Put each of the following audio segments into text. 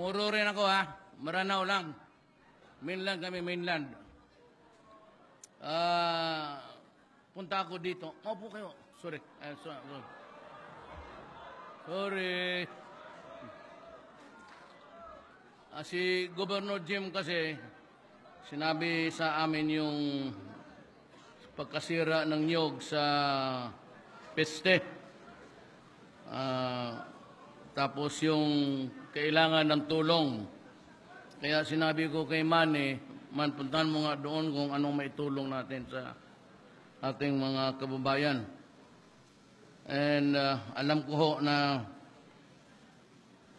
Muro rin ako ha. Maranao lang. Mainland kami, mainland. Punta ako dito. Opo kayo. Sorry. Sorry. Si Governor Jim kasi sinabi sa amin yung pagkasira ng niyog sa peste. Tapos yung kailangan ng tulong. Kaya sinabi ko kay Manny, Man, puntahan mo nga doon kung anong maitulong natin sa ating mga kababayan. And alam ko ho na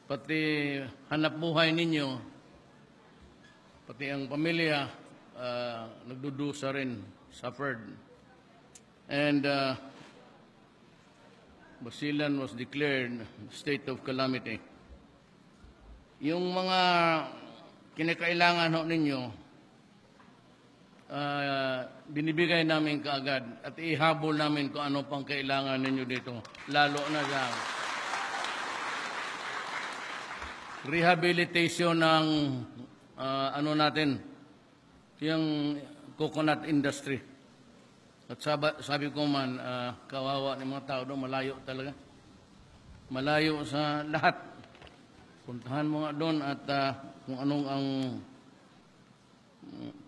pati hanap buhay ninyo, pati ang pamilya, nagdudusa rin, suffered. And Basilan was declared state of calamity. Yung mga kinakailangan ho ninyo, binibigay namin kaagad at ihabol namin kung ano pang kailangan ninyo dito. Lalo na sa rehabilitation ng ano natin, yung coconut industry. At sabi ko man, kawawa ng mga tao doon, malayo talaga. Malayo sa lahat. Puntahan mo nga doon at kung anong ang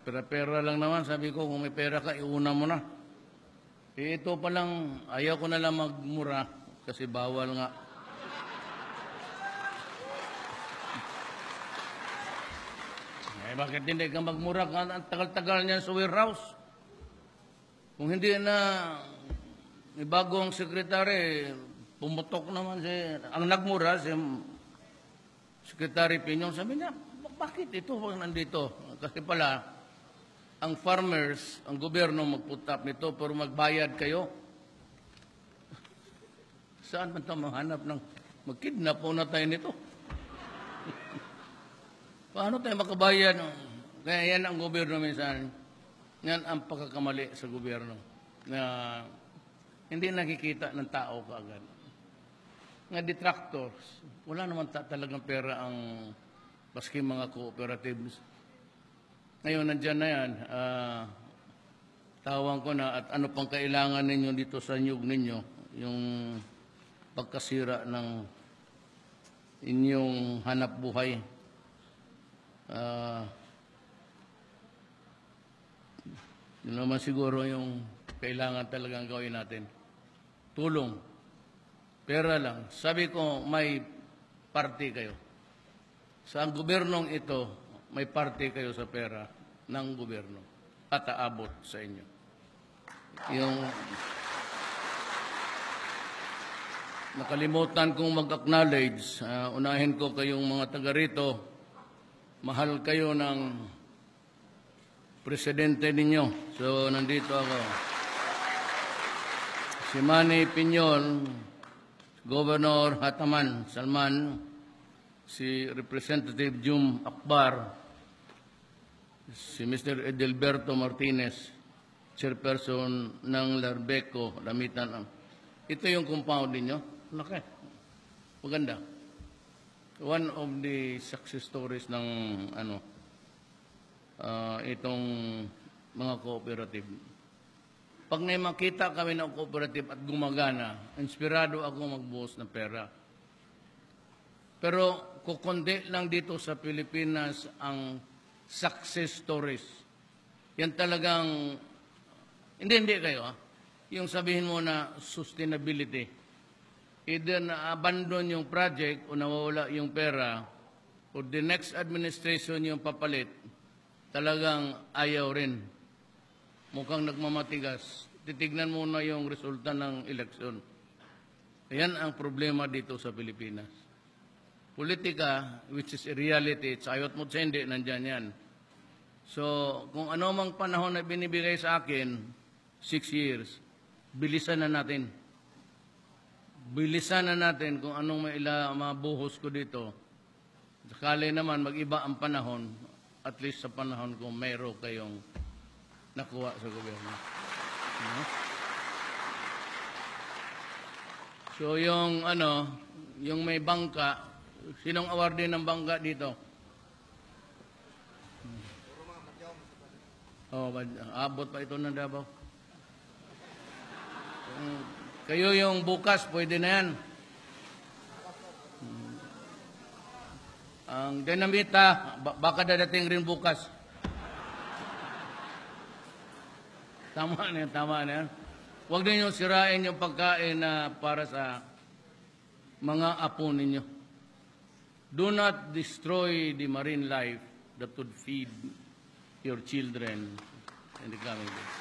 pera-pera lang naman. Sabi ko, kung may pera ka, iuna mo na. Ito pa lang, ayaw ko na lang magmura kasi bawal nga. Bakit hindi ka magmura? Ang tagal-tagal niyan sa warehouse. Kung hindi na may bagong sekretary, pumutok naman ang nagmura si Secretary Pinyong. Sabi niya, bakit ito nandito? Kasi pala, ang farmers, ang gobyerno mag-put up nito pero magbayad kayo. Saan man ito mahanap ng mag-kidnap po na tayo nito? Paano tayo makabayad? Kaya yan ang gobyerno minsan. Yan ang pagkakamali sa gobyerno na hindi nakikita ng tao kaagad. Nga detractors, wala naman talagang pera ang baski mga cooperatives. Ngayon, nandyan na yan. Tawag ko na at ano pang kailangan ninyo dito sa nyug ninyo, yung pagkasira ng inyong hanap buhay. Yun naman siguro yung kailangan talagang gawin natin. Tulong. Pera lang. Sabi ko, may party kayo. Sa gobyernong ito, may party kayo sa pera ng gobyerno. At aabot sa inyo. Yung nakalimutan kong mag-acknowledge, unahin ko kayong mga taga rito, mahal kayo ng presidente ninyo. So, nandito ako. Si Manny Piñol, Governor Hataman Salman, si Representative Jum Akbar, si Mr. Edelberto Martinez, Chairperson ng Larbeco, Lamitan. Ito yung compound ninyo. Laki. Maganda. One of the success stories ng itong mga cooperative. Pag may makita kami ng cooperative at gumagana, inspirado ako magbuhos ng pera. Pero kukundi lang dito sa Pilipinas ang success stories. Yan talagang, hindi kayo yung sabihin mo na sustainability. Either na-abandon yung project o nawawala yung pera o the next administration yung papalit, talagang ayaw rin. Mukhang nagmamatigas. Titignan mo na yung resulta ng eleksyon. Ayan ang problema dito sa Pilipinas. Politika, which is a reality, sayot mo sa hindi, nandyan yan. So, kung ano mang panahon na binibigay sa akin, 6 years, bilisan na natin. Bilisan na natin kung anong mabuhos ko dito. Sakali naman, mag-iba ang panahon, at least sa panahon ko, mayroon kayong nakuha sa gobyerno. So yung may bangka, Sinong awardee ng bangga dito? Oh, abot pa ito ng Davao. Kayo yung bukas, pwede na yan. Ang dinamita, baka dadating rin bukas. Tama na yan, tama na yan. Huwag ninyo sirain yung pagkain na para sa mga apo ninyo. Do not destroy the marine life that would feed your children in the coming days.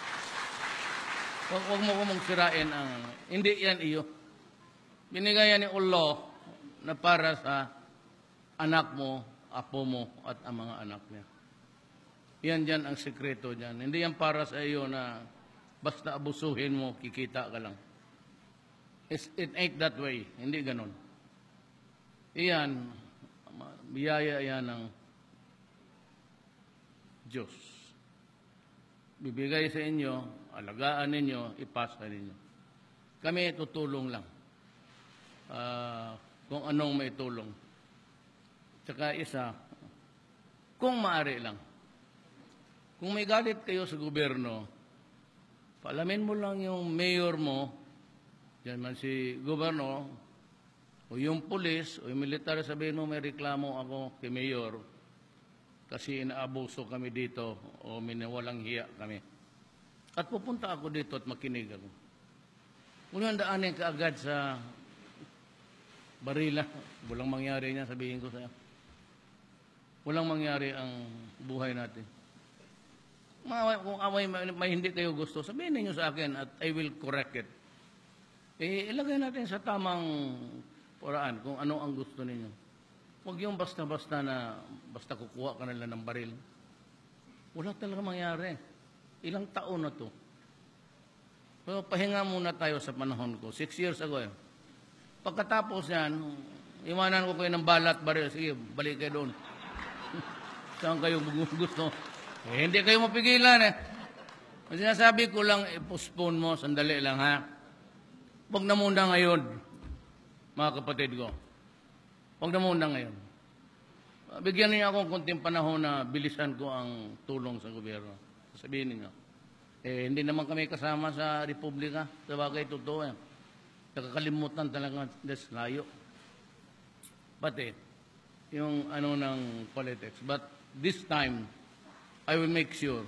Huwag mo kumong sirain ang... Hindi yan iyo. Binigay yan ni Allah na para sa anak mo, apo mo, at ang mga anak niya. Yan dyan ang sekreto dyan. Hindi yan para sa iyo na basta abusuhin mo, kikita ka lang. It ain't that way. Hindi ganon. Iyan, biyaya yan ng Diyos. Bibigay sa inyo, alagaan ninyo, ipasa ninyo. Kami tutulong lang. Kung anong may tulong. Tsaka isa, kung maaari lang. Kung may galit kayo sa gobyerno, paalamin mo lang yung mayor mo, dyan man si gobyerno, o yung pulis, o yung militar, sabihin mo may reklamo ako kay mayor kasi inaabuso kami dito o minawalang hiya kami. At pupunta ako dito at makinig ako. Kung yung daanin ka agad sa barila, walang mangyari niya, sabihin ko sa'yo. Walang mangyari ang buhay natin. Kung may hindi kayo gusto, sabihin niyo sa akin at I will correct it. Ilagay natin sa tamang paraan kung ano ang gusto ninyo. Huwag yung basta-basta na basta kukuha ka nila ng baril. Wala talaga mangyari. Ilang taon na to. So, pahinga muna tayo sa panahon ko. 6 years ago yun. Pagkatapos yan, iwanan ko kayo ng balat baril. Sige, balik kayo doon. Saan kayo gusto? Hindi kayo mapigilan eh. Ang sinasabi ko lang, postpone mo, sandali lang ha. Huwag na muna ngayon, mga kapatid ko. Huwag na muna ngayon. Bigyan niyo akong konting panahon na bilisan ko ang tulong sa gobyerno. Sabihin niyo. Hindi naman kami kasama sa Republika. Sa bagay, totoo yan. Nakakalimutan talaga, that's layo. But yung ano ng politics. But this time, I will make sure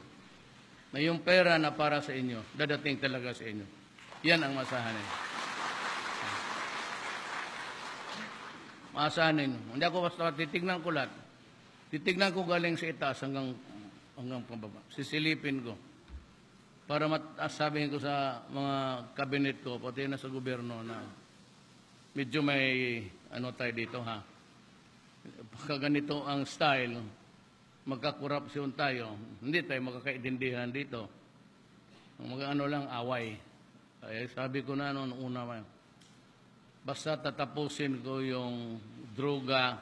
na yung pera na para sa inyo, dadating talaga sa inyo. Yan ang masahan ninyo. Maasahan ninyo. Hindi ako basta titignan ko lahat. Titignan ko galing sa itaas hanggang pababa. Sisilipin ko. Para sabihin ko sa mga kabinet ko, pati na sa gobyerno na medyo may ano tayo dito ha. Pagka ganito ang style, magkakorupsyon tayo, hindi tayo magkakaintindihan dito. Mag-ano lang, away. Ay, sabi ko na noong una, basta tatapusin ko yung droga,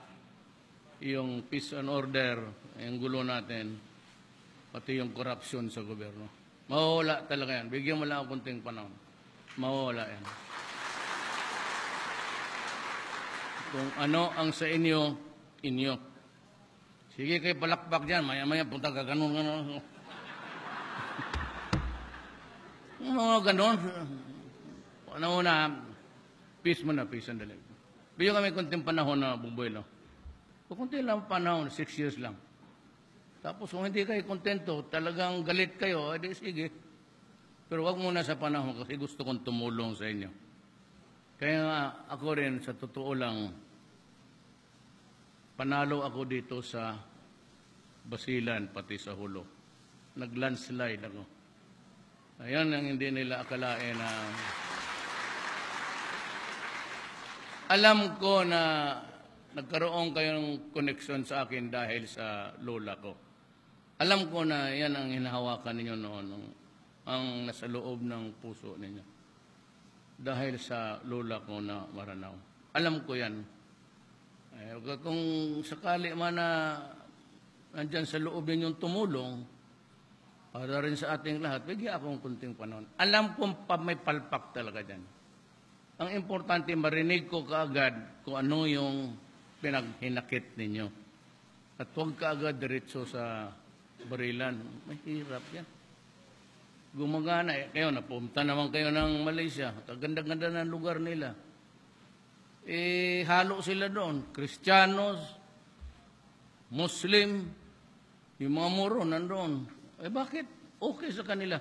yung peace and order, yung gulo natin, pati yung korupsyon sa gobyerno. Mawawala talaga yan. Bigyan mo lang ako kunting panahon. Mawawala yan. Kung ano ang sa inyo, inyo. Sige kayo palakpak dyan. Maya-maya punta ka ganun. Mga ganun. Ano na, peace mo na, peace and dali. Bigyan kami kunting panahon na buboy lang. Kung kunti lang panahon, 6 years lang. Tapos kung hindi kayo kontento, talagang galit kayo, edi sige. Pero wag muna sa panahon kasi gusto kong tumulong sa inyo. Kaya nga ako rin, sa totoo lang, panalo ako dito sa Basilan, pati sa Hulo. Nag-landslide ako. Ayan ang hindi nila akalain na... Alam ko na nagkaroon kayong koneksyon sa akin dahil sa lola ko. Alam ko na yan ang hinahawakan ninyo noon, ang nasa loob ng puso ninyo. Dahil sa lola ko na Maranao. Alam ko yan. Kung sakali man na nandyan sa loob ninyong tumulong, para rin sa ating lahat, bigyan akong kunting panahon. Alam kong may palpak talaga dyan. Ang importante, marinig ko kaagad kung ano yung pinaghinakit ninyo. At huwag ka agad diretso sa barilan. Mahirap yan. Gumagana. Kayo, napunta naman kayo ng Malaysia. Kaganda-ganda ng lugar nila. Halo sila doon. Kristiyanos, Muslim, yung mga Moro nandoon. Bakit okay sa kanila?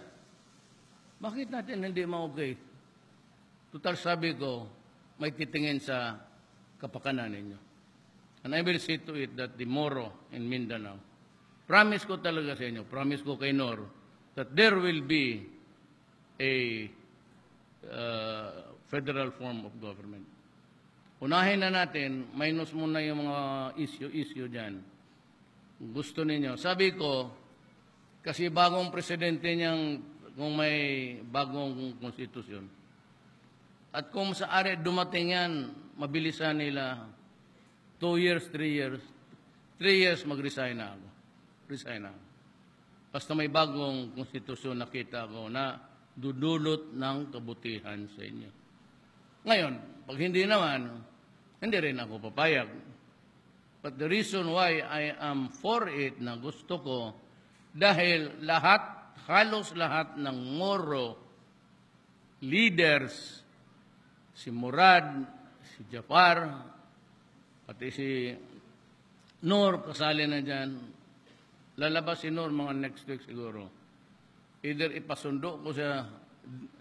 Bakit natin hindi ma-okay? Total sabi ko, may titingin sa kapakanan ninyo. And I will see to it that the Moro in Mindanao, promise ko talaga sa inyo, promise ko kay Nor, that there will be a federal form of government. Unahin na natin, minus muna yung mga issue dyan. Gusto ninyo. Sabi ko, kasi bagong presidente niyang, kung may bagong konstitusyon, at kung sa ari dumating yan, mabilisan nila, 2 years, 3 years, 3 years mag-resign na ako. Resign na ako. Basta may bagong konstitusyon nakita ko na dudulot ng kabutihan sa inyo. Ngayon, pag hindi naman, hindi rin ako papayag. But the reason why I am for it na gusto ko, dahil halos lahat ng Moro leaders, si Murad, si Jafar, pati si Nur, kasali na dyan. Lalabas si Nur mga next week siguro. Either ipasundo ko siya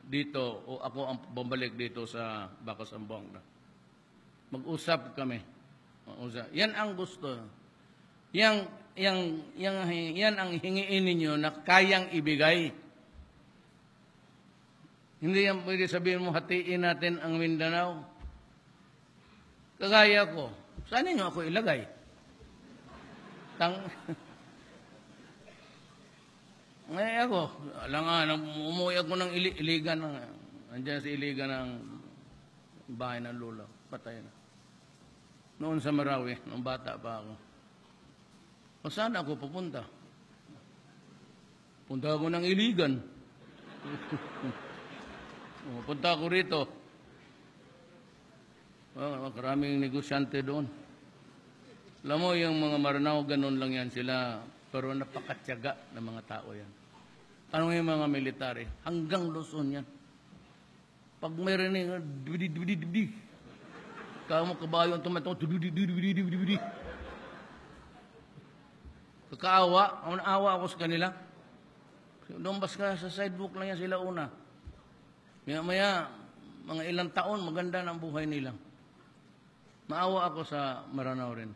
dito o ako ang bumalik dito sa Bacas, Zamboanga. Mag-usap kami. Mag-usap. Yan ang gusto. Yan ang hingiin ninyo na kayang ibigay. Hindi yan pwede sabihin mo, hatiin natin ang Mindanao. Kagaya ko. Saan ninyo ako ilagay? Ngayon ako, alangan, umuwi ako ng Iligan. Andiyan sa Iligan ng bahay ng lula. Patay na. Noon sa Marawi, nung bata pa ako. O saan ako pupunta? Punta ako ng Iligan. Punta ako rito. Maraming negosyante doon. Alam mo, yung mga Maranao, ganun lang yan sila. Pero napakatyaga ng mga tao yan. Ano yung mga military? Hanggang Luzon yan. Pag may rinig, dibidi. Kamo kabayo ang tumatong, dibidi. Kakaawa, awa ako sa kanila. Lumbas ka sa sidewalk lang yan sila una. Maya, mga ilang taon, maganda ng buhay nila. Maawa ako sa Maranao rin.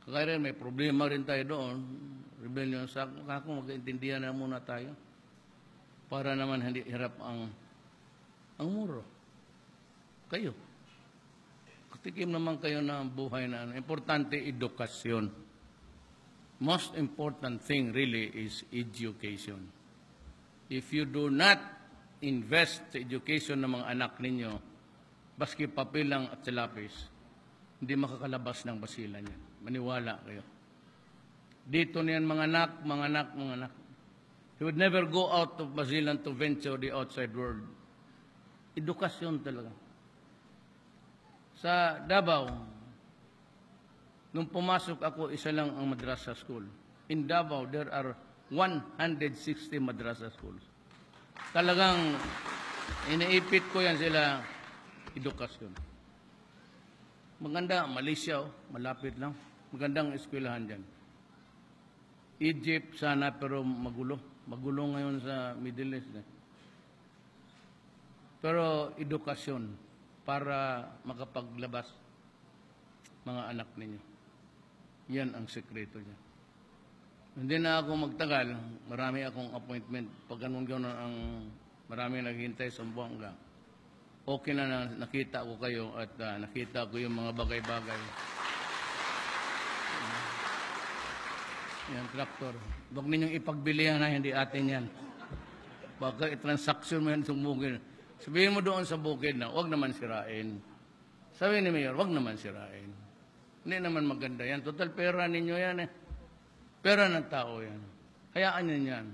Kaya rin, may problema rin tayo doon. Rebellion sa kako, mag-intindihan na muna tayo. Para naman hindi hirap ang Moro. Kayo. Tikim naman kayo ng buhay na importante, edukasyon. Most important thing really is education. If you do not invest sa education ng mga anak ninyo, baski papel lang at silapis, hindi makakalabas ng basilan yan. Maniwala kayo. Dito niyan mga anak. You would never go out of Basilan to venture the outside world. Edukasyon talaga. Sa Davao, nung pumasok ako, isa lang ang madrasa school. In Davao, there are 160 madrasa schools. Talagang iniipit ko yan sila, edukasyon. Maganda, Malaysia, malapit lang. Magandang eskwelahan dyan. Egypt sana pero magulo. Magulo ngayon sa Middle East. Pero edukasyon para makapaglabas mga anak ninyo. Yan ang sekreto niya. Hindi na ako magtagal. Marami akong appointment. Pag ganun ang marami naghihintay sa Zamboanga. Okay na nakita ko kayo at nakita ko yung mga bagay-bagay. Yan, traktor. Huwag ninyong ipagbilihan na hindi atin yan. Baka i-transaction mo yan sa bukid. Sabihin mo doon sa bukid na huwag naman sirain. Sabi ni Mayor, huwag naman sirain. Hindi naman maganda yan. Total pera ninyo yan eh. Pera ng tao yan. Hayaan nyo yan.